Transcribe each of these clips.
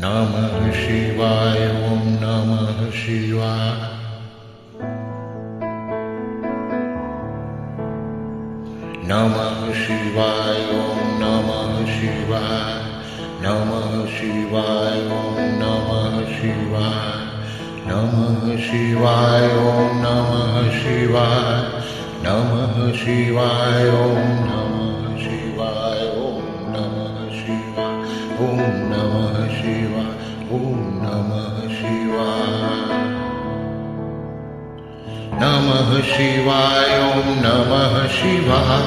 नमः शिवाय ॐ नमः शिवाय नमः शिवाय ॐ नमः शिवाय नमः शिवाय ॐ नमः शिवाय नमः शिवाय ॐ नमः शिवाय नमः शिवाय ॐ नमः शिवाय ॐ नमः शिवाय ॐ नमः शिवाय ॐ नमः शिवाय नमः शिवाय ॐ नमः शिवाय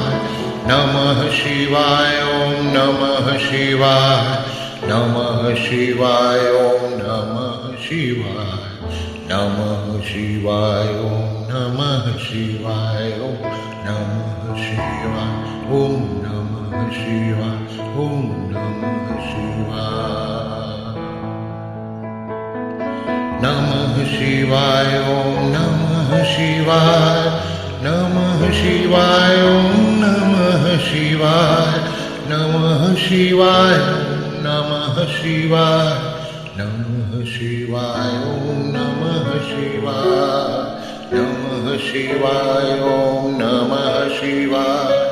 नमः शिवाय ॐ नमः शिवाय नमः शिवाय ॐ नमः शिवाय नमः शिवाय ॐ नमः शिवाय ॐ नमः शिवाय ॐ नमः शिवाय ॐ नमः शिवाय नमः शिवाय ॐ नमः शिवाय नमः शिवाय ॐ नमः शिवाय नमः शिवाय नमः शिवाय नमः शिवाय ॐ नमः शिवाय नमः शिवाय ॐ नमः शिवाय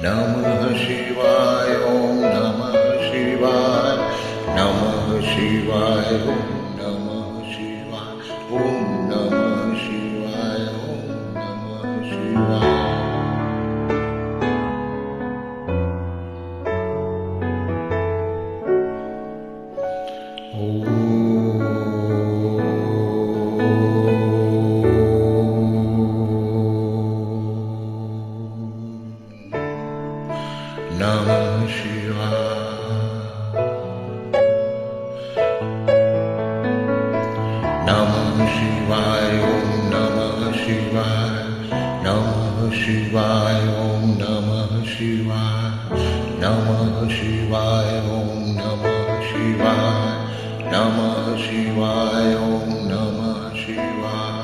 नमः शिवाय ॐ नमः शिवाय नमः शिवाय ॐ नमः शिवाय ॐ नमः शिवाय ॐ नमः शिवाय नमः शिवाय नमः शिवाय ॐ नमः शिवाय नमः शिवाय ॐ नमः शिवाय नमः शिवाय ॐ नमः शिवाय नमः शिवाय ॐ नमः शिवाय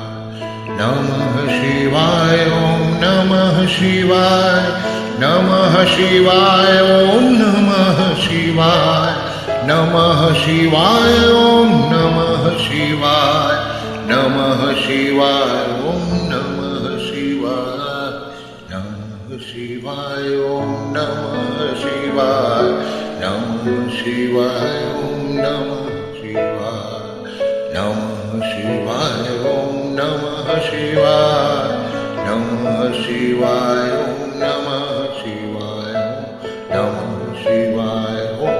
नमः शिवाय ॐ नमः शिवाय नमः शिवाय ॐ नमः शिवाय नमः शिवाय ॐ नमः शिवाय नमः शिवाय ॐ नमः शिवाय नमः शिवाय ॐ नमः शिवाय नमः शिवाय ॐ नमः शिवाय नमः शिवाय ॐ नमः शिवाय नमः शिवाय ॐ नमः शिवाय नमः शिवाय ॐ